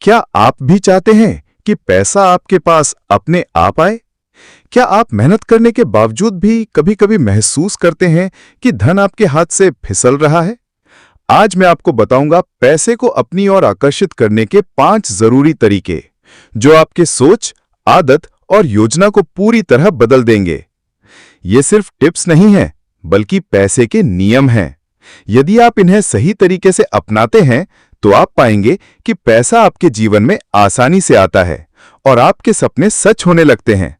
क्या आप भी चाहते हैं कि पैसा आपके पास अपने आप आए? क्या आप मेहनत करने के बावजूद भी कभी-कभी महसूस करते हैं कि धन आपके हाथ से फिसल रहा है? आज मैं आपको बताऊंगा पैसे को अपनी ओर आकर्षित करने के 5 जरूरी तरीके, जो आपके सोच, आदत और योजना को पूरी तरह बदल देंगे। ये सिर्फ टिप्स नहीं हैं, बल्कि पैसे के नियम हैं। यदि आप इन्हें सही तरीके से अपनाते हैं, तो आप पाएंगे कि पैसा आपके जीवन में आसानी से आता है और आपके सपने सच होने लगते हैं।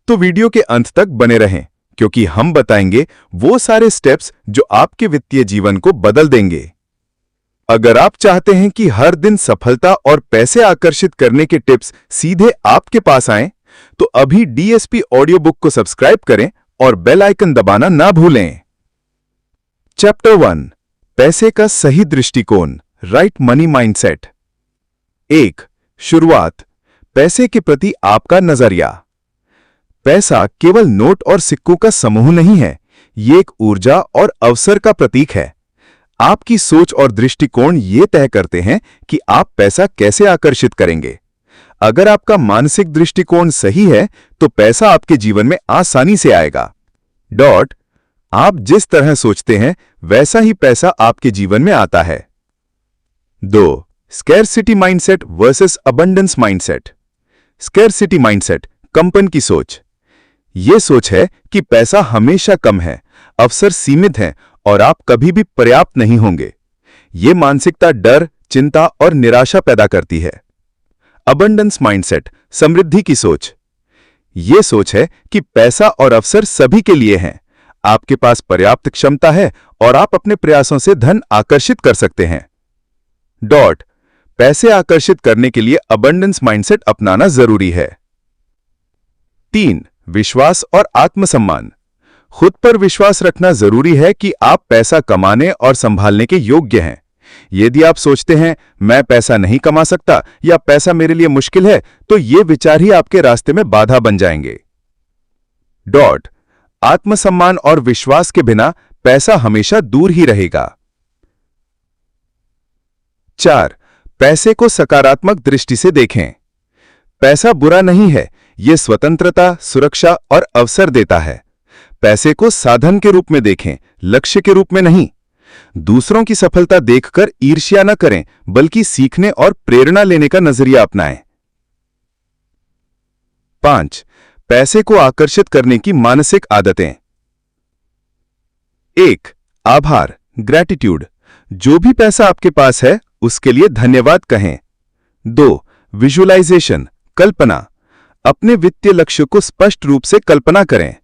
तो वीडियो के अंत तक बने रहें, क्योंकि हम बताएंगे वो सारे स्टेप्स जो आपके वित्तीय जीवन को बदल देंगे। अगर आप चाहते हैं कि हर दिन सफलता और पैसे आकर्षित करने के टिप्स सीधे आपके पास आएं, तो अभी डीएसपी ऑडियो बुक को सब्सक्राइब करें और बेल आइकन दबाना ना भूलें। चैप्टर 1, पैसे का सही दृष्टिकोण, राइट मनी माइंडसेट। 1. शुरुआत, पैसे के प्रति आपका नजरिया। पैसा केवल नोट और सिक्कों का समूह नहीं है, ये एक ऊर्जा और अवसर का प्रतीक है। आपकी सोच और दृष्टिकोण ये तय करते हैं कि आप पैसा कैसे आकर्षित करेंगे। अगर आपका मानसिक दृष्टिकोण सही है, तो पैसा आपके जीवन में आसानी से आएगा। आप जिस तरह सोचते हैं, वैसा ही पैसा आपके जीवन में आता है। 2. Scarcity mindset versus abundance mindset. Scarcity mindset, कंपन की सोच। यह सोच है कि पैसा हमेशा कम है, अवसर सीमित हैं और आप कभी भी पर्याप्त नहीं होंगे। यह मानसिकता डर, चिंता और निराशा पैदा करती है। अबंडेंस माइंडसेट, समृद्धि की सोच। यह सोच है कि पैसा और अवसर सभी के लिए हैं। आपके पास पर्याप्त क्षमता है और आप अपने प्रयासों से धन आकर्षित कर सकते हैं। पैसे आकर्षित करने के लिए अबंडेंस माइंडसेट अपनाना जरूरी है। 3. विश्वास और आत्मसम्मान। खुद पर विश्वास रखना जरूरी है कि आप पैसा कमाने और संभालने के योग्य हैं। यदि आप सोचते हैं मैं पैसा नहीं कमा सकता या पैसा मेरे लिए मुश्किल है, तो ये विचार ही आपके रास्ते में बाधा बन जाएंगे। आत्मसम्मान और विश्वास के बिना पैसा हमेशा दूर ही रहेगा। 4. पैसे को सकारात्मक दृष्टि से देखें। पैसा बुरा नहीं है, यह स्वतंत्रता, सुरक्षा और अवसर देता है। पैसे को साधन के रूप में देखें, लक्ष्य के रूप में नहीं। दूसरों की सफलता देखकर ईर्ष्या न करें, बल्कि सीखने और प्रेरणा लेने का नजरिया अपनाएं। 5. पैसे को आकर्षित करने की मानसिक आदतें। 1. आभार, ग्रैटिट्यूड। जो भी पैसा आपके पास है, उसके लिए धन्यवाद कहें। 2. विजुअलाइजेशन, कल्पना। अपने वित्तीय लक्ष्य को स्पष्ट रूप से कल्पना करें।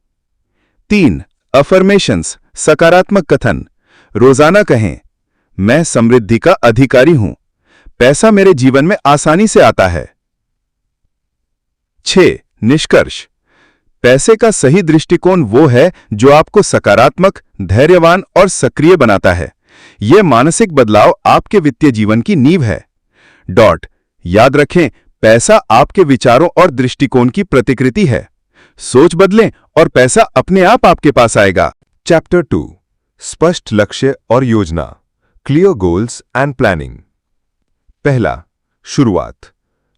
3. अफर्मेशंस, सकारात्मक कथन। रोजाना कहें, मैं समृद्धि का अधिकारी हूं, पैसा मेरे जीवन में आसानी से आता है। 6. निष्कर्ष, पैसे का सही दृष्टिकोण वो है जो आपको सकारात्मक, धैर्यवान और सक्रिय बनाता है। यह मानसिक बदलाव आपके वित्तीय जीवन की नींव है। याद रखें, पैसा आपके विचारों और दृष्टिकोण की प्रतिकृति है। सोच बदलें और पैसा अपने आप आपके पास आएगा। चैप्टर 2, स्पष्ट लक्ष्य और योजना, क्लियर गोल्स एंड प्लानिंग। पहला, शुरुआत।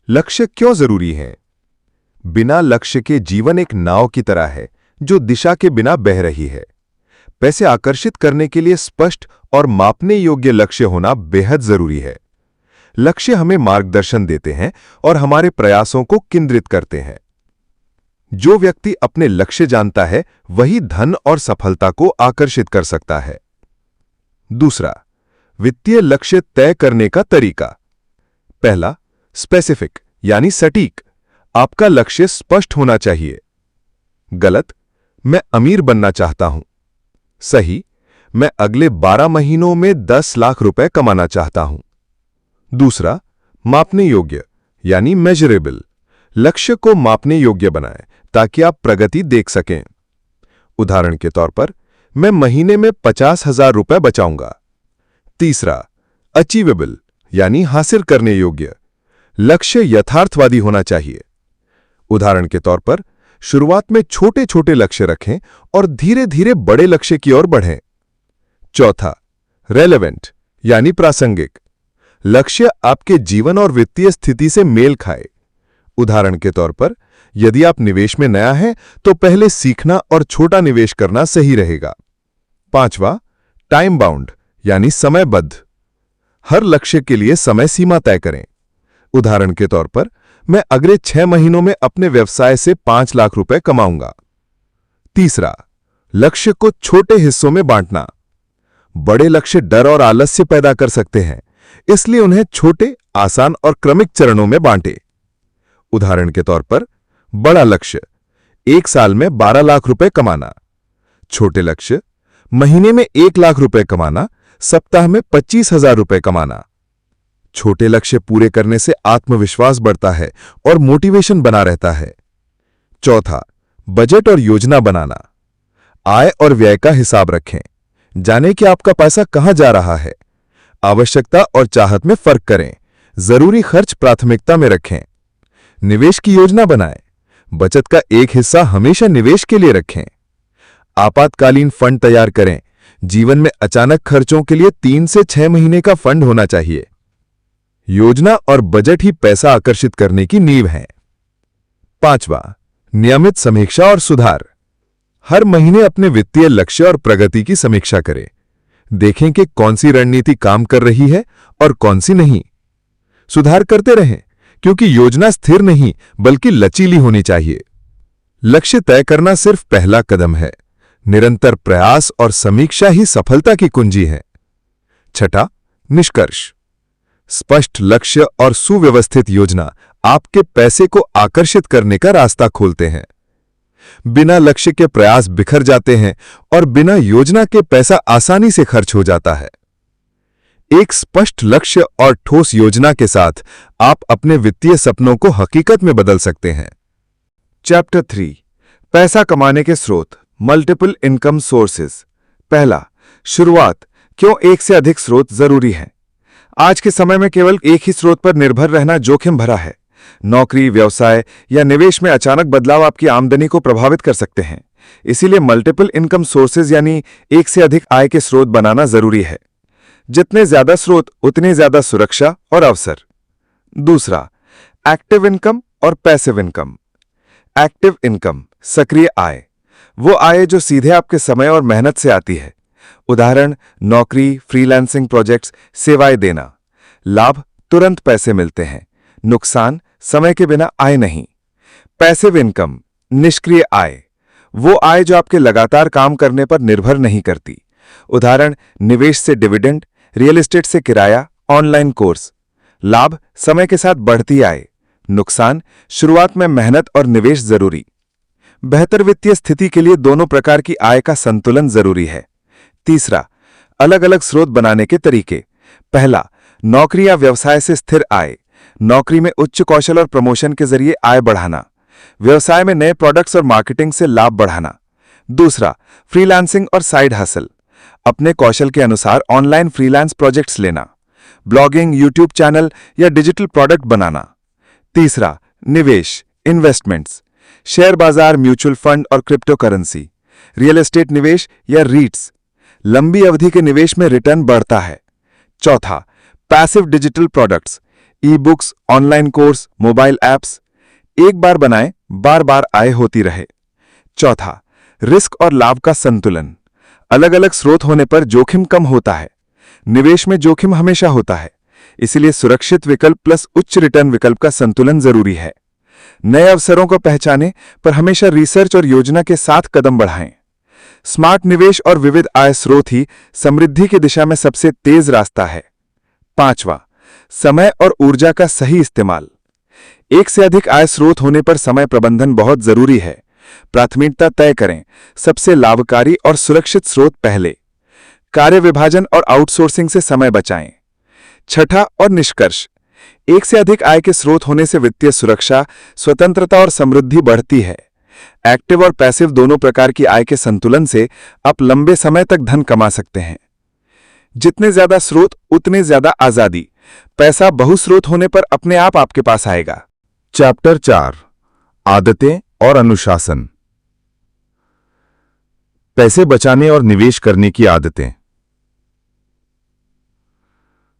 लक्ष्य क्यों जरूरी है? बिना लक्ष्य के जीवन एक नाव की तरह है जो दिशा के बिना बह रही है। पैसे आकर्षित करने के लिए स्पष्ट और मापने योग्य लक्ष्य होना बेहद जरूरी है। लक्ष्य हमें मार्गदर्शन देते हैं और हमारे प्रयासों को केंद्रित करते हैं। जो व्यक्ति अपने लक्ष्य जानता है, वही धन और सफलता को आकर्षित कर सकता है। दूसरा, वित्तीय लक्ष्य तय करने का तरीका। पहला, स्पेसिफिक यानी सटीक। आपका लक्ष्य स्पष्ट होना चाहिए। गलत, मैं अमीर बनना चाहता हूं। सही, मैं अगले 12 महीनों में 10 लाख रुपए कमाना चाहता हूं। दूसरा, मापने योग्य यानी मेजरेबल। लक्ष्य को मापने योग्य बनाएं ताकि आप प्रगति देख सकें। उदाहरण के तौर पर, मैं महीने में 50,000 रुपए बचाऊंगा। तीसरा, अचीवेबल यानी हासिल करने योग्य। लक्ष्य यथार्थवादी होना चाहिए। उदाहरण के तौर पर, शुरुआत में छोटे छोटे लक्ष्य रखें और धीरे धीरे बड़े लक्ष्य की ओर बढ़ें। चौथा, रेलेवेंट यानी प्रासंगिक। लक्ष्य आपके जीवन और वित्तीय स्थिति से मेल खाए। उदाहरण के तौर पर, यदि आप निवेश में नया हैं तो पहले सीखना और छोटा निवेश करना सही रहेगा। 5वां, टाइम बाउंड यानी समयबद्ध। हर लक्ष्य के लिए समय सीमा तय करें। उदाहरण के तौर पर, मैं अगले 6 महीनों में अपने व्यवसाय से 5 लाख रुपए कमाऊंगा। तीसरा, लक्ष्य को छोटे हिस्सों में बांटना। बड़े लक्ष्य डर और आलस्य पैदा कर सकते हैं, इसलिए उन्हें छोटे, आसान और क्रमिक चरणों में बांटें। उदाहरण के तौर पर, बड़ा लक्ष्य 1 साल में 12 लाख रुपए कमाना। छोटे लक्ष्य महीने में 1 लाख रुपए कमाना, सप्ताह में 25,000 रुपए कमाना। छोटे लक्ष्य पूरे करने से आत्मविश्वास बढ़ता है और मोटिवेशन बना रहता है। चौथा, बजट और योजना बनाना। आय और व्यय का हिसाब रखें। जानें कि आपका पैसा कहां जा रहा है। आवश्यकता और चाहत में फर्क करें। जरूरी खर्च प्राथमिकता में रखें। निवेश की योजना बनाएं। बचत का एक हिस्सा हमेशा निवेश के लिए रखें। आपातकालीन फंड तैयार करें। जीवन में अचानक खर्चों के लिए 3 से 6 महीने का फंड होना चाहिए। योजना और बजट ही पैसा आकर्षित करने की नींव है। 5वां, नियमित समीक्षा और सुधार। हर महीने अपने वित्तीय लक्ष्य और प्रगति की समीक्षा करें। देखें कि कौन सी रणनीति काम कर रही है और कौन सी नहीं। सुधार करते रहें, क्योंकि योजना स्थिर नहीं बल्कि लचीली होनी चाहिए। लक्ष्य तय करना सिर्फ पहला कदम है। निरंतर प्रयास और समीक्षा ही सफलता की कुंजी है। छठा, निष्कर्ष। स्पष्ट लक्ष्य और सुव्यवस्थित योजना आपके पैसे को आकर्षित करने का रास्ता खोलते हैं। बिना लक्ष्य के प्रयास बिखर जाते हैं और बिना योजना के पैसा आसानी से खर्च हो जाता है। एक स्पष्ट लक्ष्य और ठोस योजना के साथ आप अपने वित्तीय सपनों को हकीकत में बदल सकते हैं। चैप्टर 3, पैसा कमाने के स्रोत, मल्टीपल इनकम सोर्सेज। पहला, शुरुआत, क्यों एक से अधिक स्रोत जरूरी है। आज के समय में केवल एक ही स्रोत पर निर्भर रहना जोखिम भरा है। नौकरी, व्यवसाय या निवेश में अचानक बदलाव आपकी आमदनी को प्रभावित कर सकते हैं। इसीलिए मल्टीपल इनकम सोर्सेज यानी एक से अधिक आय के स्रोत बनाना जरूरी है। जितने ज्यादा स्रोत उतनी ज्यादा सुरक्षा और अवसर। दूसरा, एक्टिव इनकम और पैसिव इनकम। एक्टिव इनकम, सक्रिय आय, वो आय जो सीधे आपके समय और मेहनत से आती है। उदाहरण, नौकरी, फ्रीलांसिंग प्रोजेक्ट्स, सेवाएं देना। लाभ, तुरंत पैसे मिलते हैं। नुकसान, समय के बिना आय नहीं। पैसिव इनकम, निष्क्रिय आय, वो आय जो आपके लगातार काम करने पर निर्भर नहीं करती। उदाहरण, निवेश से डिविडेंड, रियल एस्टेट से किराया, ऑनलाइन कोर्स। लाभ, समय के साथ बढ़ती आय। नुकसान, शुरुआत में मेहनत और निवेश जरूरी। बेहतर वित्तीय स्थिति के लिए दोनों प्रकार की आय का संतुलन जरूरी है। तीसरा, अलग अलग स्रोत बनाने के तरीके। पहला, नौकरी या व्यवसाय से स्थिर आय। नौकरी में उच्च कौशल और प्रमोशन के जरिए आय बढ़ाना। व्यवसाय में नए प्रोडक्ट्स और मार्केटिंग से लाभ बढ़ाना। दूसरा, फ्रीलांसिंग और साइड हसल। अपने कौशल के अनुसार ऑनलाइन फ्रीलांस प्रोजेक्ट्स लेना। ब्लॉगिंग, यूट्यूब चैनल या डिजिटल प्रोडक्ट बनाना। तीसरा, निवेश, इन्वेस्टमेंट्स। शेयर बाजार, म्यूचुअल फंड और क्रिप्टो करेंसी। रियल एस्टेट निवेश या रीट्स। लंबी अवधि के निवेश में रिटर्न बढ़ता है। चौथा, passive digital products, e books, online course, mobile apps. एक बार बनाएं, बार बार आय होती रहे। चौथा, रिस्क और लाभ का संतुलन। अलग अलग स्रोत होने पर जोखिम कम होता है। निवेश में जोखिम हमेशा होता है, इसलिए सुरक्षित विकल्प प्लस उच्च रिटर्न विकल्प का संतुलन जरूरी है। नए अवसरों को पहचानें, पर हमेशा रिसर्च और योजना के साथ कदम बढ़ाएं। स्मार्ट निवेश और विविध आय स्रोत ही समृद्धि की दिशा में सबसे तेज रास्ता है। पांचवा, समय और ऊर्जा का सही इस्तेमाल। एक से अधिक आय स्रोत होने पर समय प्रबंधन बहुत जरूरी है। प्राथमिकता तय करें, सबसे लाभकारी और सुरक्षित स्रोत पहले। कार्य विभाजन और आउटसोर्सिंग से समय बचाएं। छठा और निष्कर्ष, एक से अधिक आय के स्रोत होने से वित्तीय सुरक्षा, स्वतंत्रता और समृद्धि बढ़ती है। एक्टिव और पैसिव दोनों प्रकार की आय के संतुलन से आप लंबे समय तक धन कमा सकते हैं। जितने ज्यादा स्रोत उतने ज्यादा आजादी। पैसा बहुस्रोत होने पर अपने आप आपके पास आएगा। चैप्टर 4, आदतें और अनुशासन। पैसे बचाने और निवेश करने की आदतें।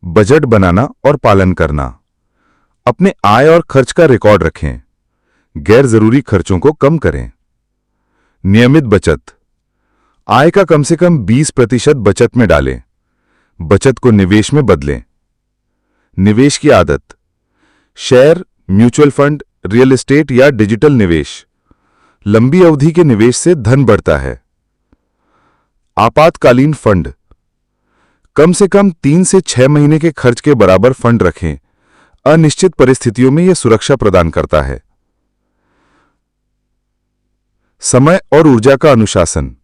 बजट बनाना और पालन करना। अपने आय और खर्च का रिकॉर्ड रखें। गैर जरूरी खर्चों को कम करें। नियमित बचत। आय का कम से कम 20% बचत में डालें। बचत को निवेश में बदलें। निवेश की आदत। Share, mutual fund, real estate या डिजिटल निवेश। लंबी अवधि के निवेश से धन बढ़ता है। आपातकालीन फंड। कम से कम 3 से 6 महीने के खर्च के बराबर फंड रखें। अनिश्चित परिस्थितियों में यह सुरक्षा प्रदान करता है। समय और ऊर्जा का अनुशासन।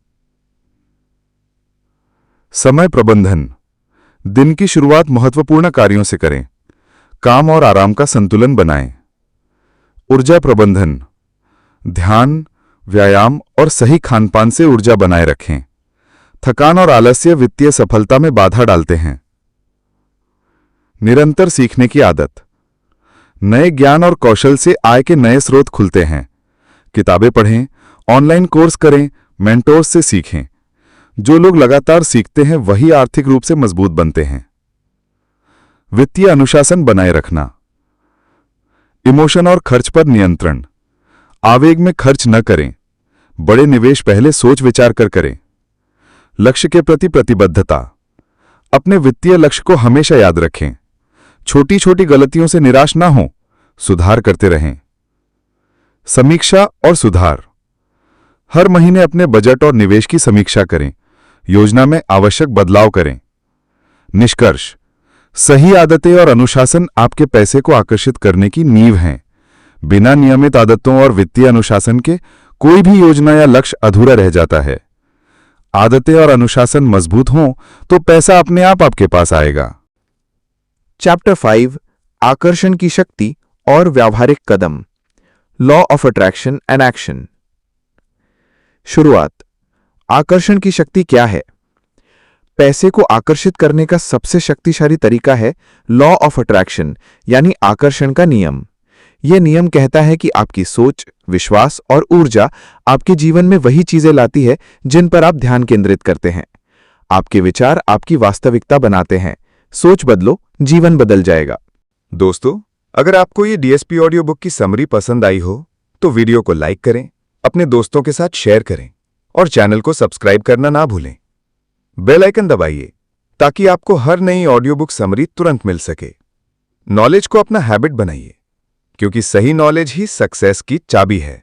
समय प्रबंधन। दिन की शुरुआत महत्वपूर्ण कार्यों से करें। काम और आराम का संतुलन बनाएं। ऊर्जा प्रबंधन। ध्यान, व्यायाम और सही खानपान से ऊर्जा बनाए रखें। थकान और आलस्य वित्तीय सफलता में बाधा डालते हैं। निरंतर सीखने की आदत। नए ज्ञान और कौशल से आय के नए स्रोत खुलते हैं। किताबें पढ़ें, ऑनलाइन कोर्स करें, मेंटोर्स से सीखें। जो लोग लगातार सीखते हैं वही आर्थिक रूप से मजबूत बनते हैं। वित्तीय अनुशासन बनाए रखना। इमोशन और खर्च पर नियंत्रण। आवेग में खर्च न करें। बड़े निवेश पहले सोच विचार कर करें। लक्ष्य के प्रति प्रतिबद्धता। अपने वित्तीय लक्ष्य को हमेशा याद रखें। छोटी छोटी गलतियों से निराश ना हो, सुधार करते रहें। समीक्षा और सुधार। हर महीने अपने बजट और निवेश की समीक्षा करें। योजना में आवश्यक बदलाव करें। निष्कर्ष। सही आदतें और अनुशासन आपके पैसे को आकर्षित करने की नींव हैं। बिना नियमित आदतों और वित्तीय अनुशासन के कोई भी योजना या लक्ष्य अधूरा रह जाता है। आदतें और अनुशासन मजबूत हों तो पैसा अपने आप आपके पास आएगा। चैप्टर 5 आकर्षण की शक्ति और व्यावहारिक कदम। Law of attraction and action. शुरुआत। आकर्षण की शक्ति क्या है? पैसे को आकर्षित करने का सबसे शक्तिशाली तरीका है लॉ ऑफ अट्रैक्शन यानी आकर्षण का नियम। यह नियम कहता है कि आपकी सोच, विश्वास और ऊर्जा आपके जीवन में वही चीजें लाती है जिन पर आप ध्यान केंद्रित करते हैं। आपके विचार आपकी वास्तविकता बनाते हैं। सोच बदलो, जीवन बदल जाएगा। दोस्तों, अगर आपको ये डीएसपी ऑडियो बुक की समरी पसंद आई हो तो वीडियो को लाइक करें, अपने दोस्तों के साथ शेयर करें और चैनल को सब्सक्राइब करना ना भूलें। बेल आइकन दबाइए ताकि आपको हर नई ऑडियो बुक समरी तुरंत मिल सके। नॉलेज को अपना हैबिट बनाइए, क्योंकि सही नॉलेज ही सक्सेस की चाबी है।